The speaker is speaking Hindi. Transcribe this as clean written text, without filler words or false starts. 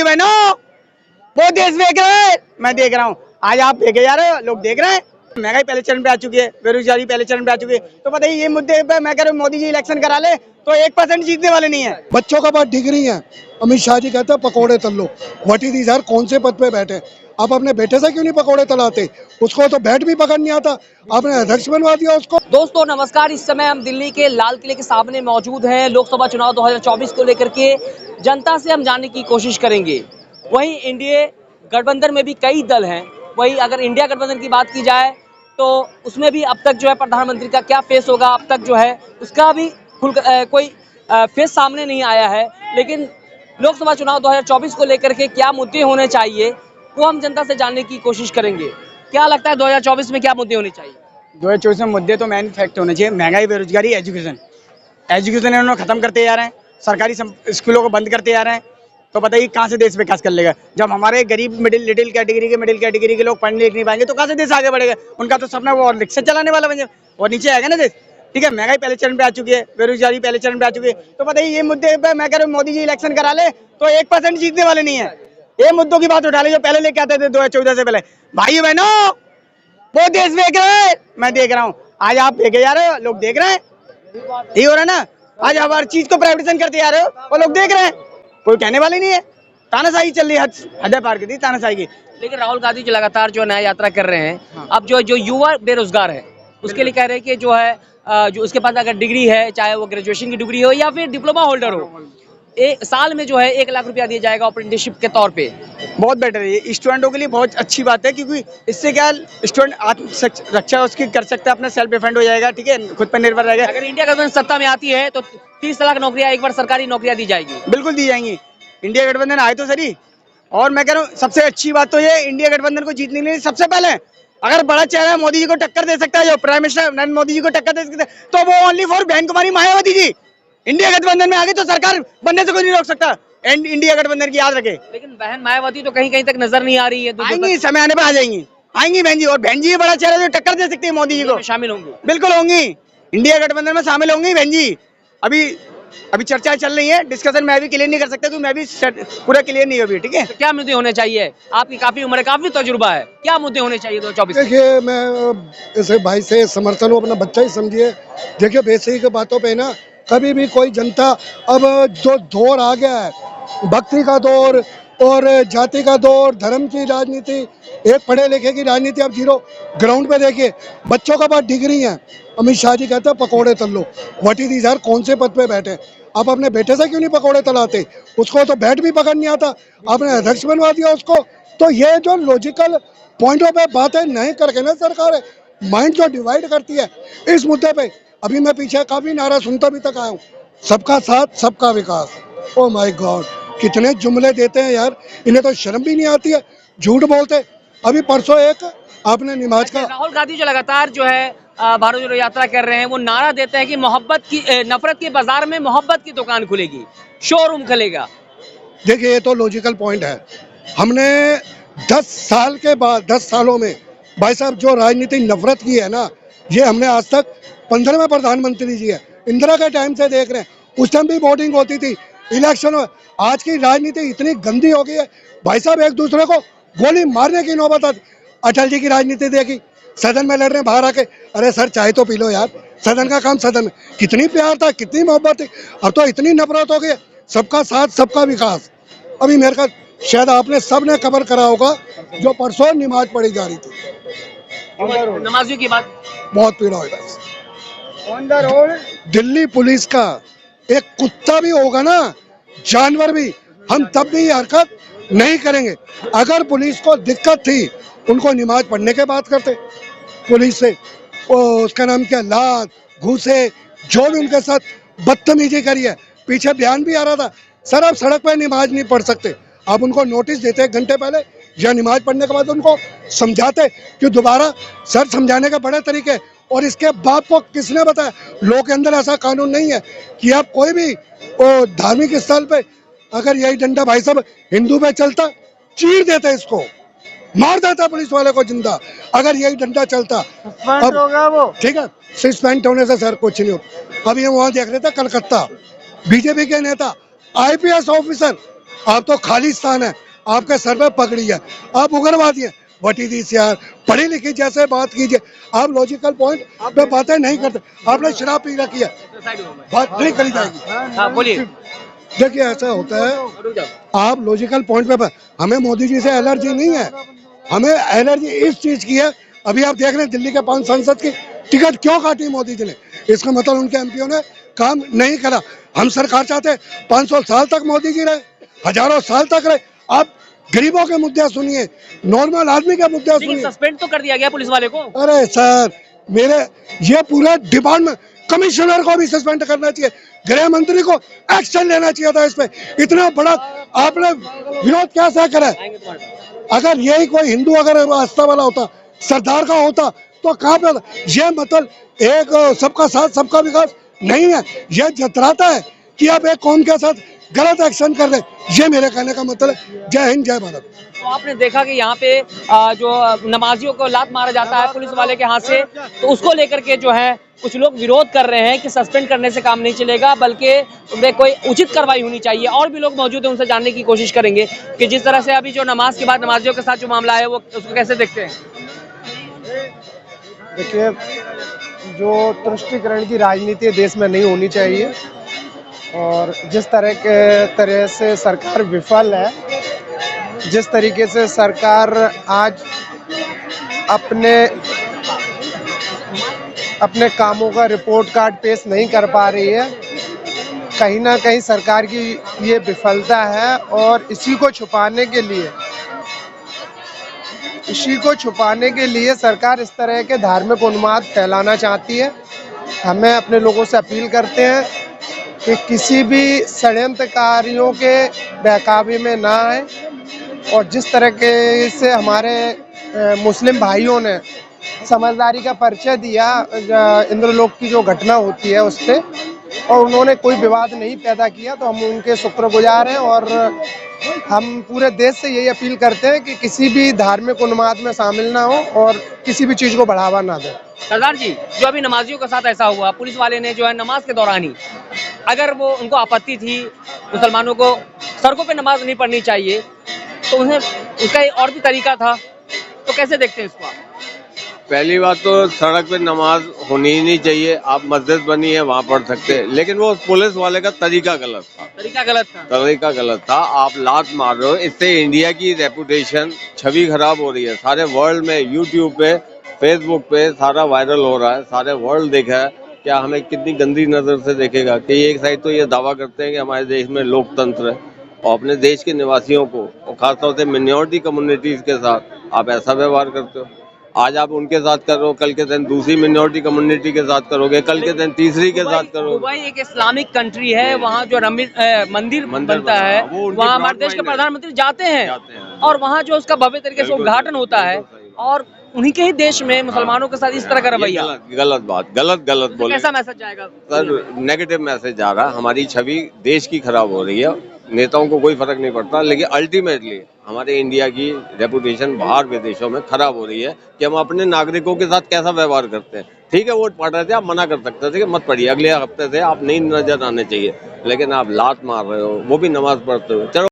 बहनों, वो देश देख रहे हैं, मैं देख रहा हूँ। आज आप देखे जा रहे हो, लोग देख रहे हैं। महंगाई पहले चरण पे आ चुकी है, बेरोजगारी पहले चरण पे आ चुकी है। तो बताइए ये मुद्दे पे मैं कह रहा हूँ मोदी जी इलेक्शन करा ले तो 1% जीतने वाले नहीं है। बच्चों का पास डिग्री है, अमित शाह जी कहते हैं पकोड़े तल लो। व्हाट इज यार, कौन से पद पे बैठे? आप अपने बेटे से क्यों नहीं पकोड़े तलाते? उसको तो बैट भी पकड़ नहीं आता, आपने अध्यक्ष बनवा दिया उसको। दोस्तों नमस्कार, इस समय हम दिल्ली के लाल किले के सामने मौजूद हैं। लोकसभा चुनाव 2024 को लेकर के जनता से हम जानने की कोशिश करेंगे। वहीं इंडिया गठबंधन में भी कई दल हैं। वहीं अगर इंडिया गठबंधन की बात की जाए तो उसमें भी अब तक जो है प्रधानमंत्री का क्या फेस होगा, अब तक जो है उसका भी कोई फेस सामने नहीं आया है। लेकिन लोकसभा चुनाव 2024 को लेकर के क्या मुद्दे होने चाहिए वो हम जनता से जानने की कोशिश करेंगे। क्या लगता है 2024 में क्या मुद्दे होने चाहिए? 2024 में मुद्दे तो मैन फैक्ट होने चाहिए। महंगाई, बेरोजगारी, एजुकेशन इन्होंने खत्म करते जा रहे हैं। सरकारी स्कूलों को बंद करते जा रहे हैं। तो बताइए कहाँ से देश विकास कर लेगा? जब हमारे गरीब मिडिल कैटेगरी के लोग पढ़ने लिख नहीं पाएंगे तो कहाँ से देश आगे बढ़ेगा? उनका तो सपना वो और रिक्शा चलाने वाला बन जाए और नीचे आएगा ना देश। ठीक है, महंगाई पहले चरण पे आ चुकी है, बेरोजगारी पहले चरण पे आ चुकी है। तो बताइए ये मुद्दे पे मैं कह रहा हूँ मोदी जी इलेक्शन करा ले तो 1% जीतने वाले नहीं है। ये मुद्दों की बात उठा ले जो पहले लेके आते थे 2014 से पहले। भाई बहनों, वो देश देख रहे हैं, मैं देख रहा हूँ। आज आप देखे जा रहे हो, लोग देख रहे हैं। यही हो रहा है ना, आज हर चीज को प्राइवेटाइजेशन करते जा रहे हो और लोग देख रहे हैं। कोई कहने वाले नहीं है। तानाशाही चल रही है, हद पार कर दी तानाशाही की। लेकिन राहुल गांधी जो लगातार जो नया यात्रा कर रहे हैं, अब जो युवा बेरोजगार है उसके लिए कह रहे हैं कि जो है जो उसके पास अगर डिग्री है, चाहे वो ग्रेजुएशन की डिग्री हो या फिर डिप्लोमा होल्डर हो, एक साल में जो है 1 लाख रुपया दिया जाएगा अप्रेंटिसशिप के तौर पे। बहुत बेटर है ये, स्टूडेंटों के लिए बहुत अच्छी बात है क्योंकि इससे क्या स्टूडेंट आत्म रक्षा उसकी कर सकता है, अपना सेल्फ डिफेंड हो जाएगा। ठीक है, खुद पर निर्भर रहेगा। अगर इंडिया गवर्नमेंट सत्ता में आती है तो 30 लाख नौकरियां एक बार सरकारी नौकरियां दी जाएगी। बिल्कुल दी जाएंगी। इंडिया गठबंधन आए तो सही। और मैं कह रहा हूँ सबसे अच्छी बात तो ये, इंडिया गठबंधन को जीतने के लिए सबसे पहले अगर बड़ा चेहरा मोदी जी को टक्कर दे सकता है, जो प्राइम मिनिस्टर नरेंद्र मोदी जी को टक्कर दे सकता है, तो वो ओनली फॉर बहन कुमारी मायावती जी। इंडिया गठबंधन में आगे तो सरकार बनने से कोई नहीं रोक सकता। एंड इंडिया गठबंधन की याद रखे। लेकिन बहन मायावती तो कहीं कहीं तक नजर नहीं आ रही है। आएंगी, समय आने पर आ जाएंगी, आएंगी बहन जी। और बहन जी बड़ा चेहरा जो टक्कर दे सकती है मोदी जी को, शामिल होंगी। बिल्कुल होंगी, इंडिया गठबंधन में शामिल होंगी बहन जी। अभी चर्चाएं चल रही है, डिस्कशन मैं भी क्लियर नहीं कर सकता क्योंकि मैं भी पूरा क्लियर नहीं हुई। ठीक है, तो क्या मुद्दे होने चाहिए? आपकी काफी उम्र है, काफी तजुर्बा है, क्या मुद्दे होने चाहिए 2024? देखिए, मैं ऐसे भाई से समर्थन हूँ, अपना बच्चा ही समझिए। देखिए, बेसिक बातों पे ना कभी भी कोई जनता, अब जो दौर आ गया है, भक्ति का दौर और जाति का दौर, धर्म की राजनीति, एक पढ़े लिखे की राजनीति अब जीरो। ग्राउंड पे देखिए, बच्चों का पास डिग्री है, अमित शाह जी कहते हैं पकोड़े तल लो। व्हाट इज यार, कौन से पद पे बैठे? आप अपने बेटे से क्यों नहीं पकोड़े तलाते? उसको तो बैट भी पकड़ नहीं आता, आपने अध्यक्ष बनवा दिया उसको। तो ये जो लॉजिकल पॉइंटों पे बातें नहीं करके ना सरकार माइंड जो डिवाइड करती है इस मुद्दे पे। अभी मैं पीछे काफी नारा सुनता भी तक आया हूँ, सबका साथ सबका विकास। ओ माय गॉड, कितने जुमले देते हैं यार, इन्हें तो शर्म भी नहीं आती है, झूठ बोलते। अभी परसों एक आपने नमाज का, राहुल गांधी जो लगातार जो है भारत जोड़ो यात्रा कर रहे हैं, वो नारा देते हैं कि मोहब्बत की नफरत के बाजार में मोहब्बत की दुकान खुलेगी, शोरूम खुलेगा। देखिए ये तो लॉजिकल पॉइंट है। हमने 10 साल के बाद, 10 सालों में भाई साहब जो राजनीति नफरत की है ना, ये हमने आज तक 15वें प्रधानमंत्री जी है, इंदिरा के टाइम से देख रहे हैं। उस टाइम भी वोटिंग होती थी, इलेक्शन में। आज की राजनीति इतनी गंदी हो गई है भाई साहब, एक दूसरे को गोली मारने की नौबत आती। अटल जी की राजनीति देखी, सदन में लड़ रहे हैं, बाहर आके अरे सर चाय तो पी लो यार, सदन का काम सदन में। कितनी प्यार था, कितनी मोहब्बत थी। अब तो इतनी नफरत हो गई, सबका साथ सबका विकास। अभी मेरे का शायद आपने सबने कवर करा होगा, जो परसों नमाज पढ़ी जा रही थी, नमाजियों की बात बहुत पीड़ा हुई। On the road Delhi police का एक कुत्ता भी होगा ना, जानवर भी, हम तब भी ये हरकत नहीं करेंगे। अगर पुलिस को दिक्कत थी, उनको नमाज पढ़ने के बात करते पुलिस से। उसका नाम क्या, लात घूसे, जो भी उनके साथ बदतमीजी करी है। पीछे बयान भी आ रहा था, सर आप सड़क पर नमाज नहीं पढ़ सकते। आप उनको नोटिस देते 1 घंटे पहले, या नमाज पढ़ने के बाद उनको समझाते कि दोबारा। सर समझाने के बड़े तरीके, और इसके बाप को किसने बताया? लोगों के अंदर ऐसा कानून नहीं है कि आप कोई भी धार्मिक स्थल पे, अगर यही डंडा भाई साहब हिंदू पे चलता, चीर देते, इसको मार देता पुलिस वाले को जिंदा। अगर यही डंडा चलता अब होगा वो, ठीक है, सस्पेंड होने से सर कुछ नहीं होता। अभी हम वहाँ देख रहे थे कलकत्ता, बीजेपी के नेता, IPS ऑफिसर आप तो खालिस्तान है, आपके सर पे पगड़ी है, आप उग्रवादी है। वटी दिस यार, पढ़ी लिखी जैसे बात कीजिए। आप लॉजिकल पॉइंट पे बातें नहीं करते। आपने शराब पी रखी है, बात नहीं करी जाएगी। हाँ बोलिए। देखिए ऐसा होता है, आप लॉजिकल पॉइंट पे, हमें मोदी जी से एलर्जी नहीं है, हमें एलर्जी इस चीज की है। अभी आप देख रहे हैं दिल्ली के 5 सांसद की टिकट क्यों काटी मोदी जी ने, इसका मतलब उनके एमपीओ ने काम नहीं करा। हम सरकार चाहते 500 साल तक मोदी जी रहे, हजारों साल तक रहे। आप गरीबों के मुद्दे सुनिए, नॉर्मल आदमी के मुद्दे सुनिए। सस्पेंड तो कर दिया गया पुलिस वाले को। अरे सर, मेरे ये पूरे डिपार्टमेंट, कमिश्नर को भी सस्पेंड करना चाहिए, गृह मंत्री को एक्शन लेना चाहिए था इस पे। इतना बड़ा आपने विरोध कैसा करा? अगर यही कोई हिंदू अगर आस्था वाला होता, सरदार का होता, तो कहाँ पे होता? ये मतलब एक सबका साथ सबका विकास नहीं है, ये जतराता है कि आप एक कौम के साथ गलत एक्शन कर रहे। ये मेरे कहने का मतलब है। जय हिंद, जय भारत। तो आपने देखा कि यहाँ पे जो नमाजियों को लात मारा जाता है पुलिस वाले के हाथ से, तो उसको लेकर के जो है कुछ लोग विरोध कर रहे हैं कि सस्पेंड करने से काम नहीं चलेगा, बल्कि उनपे कोई उचित कार्रवाई होनी चाहिए। और भी लोग मौजूद हैं, उनसे जानने की कोशिश करेंगे कि जिस तरह से अभी जो नमाज के बाद नमाजियों के साथ जो मामला है वो उसको कैसे देखते हैं। देखिए, जो तुष्टिकरण की राजनीति देश में नहीं होनी चाहिए, और जिस तरह से सरकार विफल है, जिस तरीके से सरकार आज अपने कामों का रिपोर्ट कार्ड पेश नहीं कर पा रही है, कहीं ना कहीं सरकार की ये विफलता है। और इसी को छुपाने के लिए सरकार इस तरह के धार्मिक उन्माद फैलाना चाहती है। हमें अपने लोगों से अपील करते हैं कि किसी भी षड्यंत्रकारियों के बहकावे में ना आए, और जिस तरह के से हमारे मुस्लिम भाइयों ने समझदारी का परिचय दिया इंद्रलोक की जो घटना होती है उस पर, और उन्होंने कोई विवाद नहीं पैदा किया, तो हम उनके शुक्रगुजार हैं। और हम पूरे देश से यही अपील करते हैं कि किसी भी धार्मिक उन्माद में शामिल ना हो और किसी भी चीज़ को बढ़ावा ना दें। सरदार जी, जो अभी नमाजियों के साथ ऐसा हुआ, पुलिस वाले ने जो है नमाज के दौरान ही, अगर वो उनको आपत्ति थी मुसलमानों को सड़कों पे नमाज नहीं पढ़नी चाहिए, तो उन्हें उसका एक और भी तरीका था, तो कैसे देखते हैं इसको आप? पहली बात तो सड़क पे नमाज होनी ही नहीं चाहिए। आप मस्जिद बनी है वहाँ पढ़ सकते हैं, लेकिन वो पुलिस वाले का तरीका गलत था। तरीका गलत था। आप लात मार रहे हो, इससे इंडिया की रेपुटेशन, छवि खराब हो रही है। सारे वर्ल्ड में यूट्यूब पे, फेसबुक पे सारा वायरल हो रहा है, सारे वर्ल्ड देखा है। क्या हमें कितनी गंदी नजर से देखेगा कि एक साइड तो ये दावा करते हैं कि हमारे देश में लोकतंत्र है, और अपने देश के निवासियों को और खासतौर से मिनॉरिटी कम्युनिटीज के साथ आप ऐसा व्यवहार करते हो। आज आप उनके साथ कर रहे हो, कल के दिन दूसरी मिनॉरिटी कम्युनिटी के साथ करोगे, कल के दिन तीसरी के साथ करोगे। दुबई एक इस्लामिक कंट्री है, वहाँ जो मंदिर बनता है, वहाँ हमारे देश के प्रधानमंत्री जाते हैं, और वहाँ जो उसका भव्य तरीके से उद्घाटन होता है, और उन्हीं के ही देश में मुसलमानों के साथ इस तरह का रवैया। गलत बात, गलत बोले। कैसा मैसेज जाएगा सर? नेगेटिव मैसेज जा रहा है। हमारी छवि देश की खराब हो रही है। नेताओं को कोई फर्क नहीं पड़ता, लेकिन अल्टीमेटली हमारे इंडिया की रेपुटेशन बाहर विदेशों में खराब हो रही है कि हम अपने नागरिकों के साथ कैसा व्यवहार करते हैं। ठीक है, वोट पड़ रहे थे, आप मना कर सकते थे कि मत पढ़िए, अगले हफ्ते से आप नहीं नजर आने चाहिए, लेकिन आप लात मार रहे हो, वो भी नमाज पढ़ते हो। चलो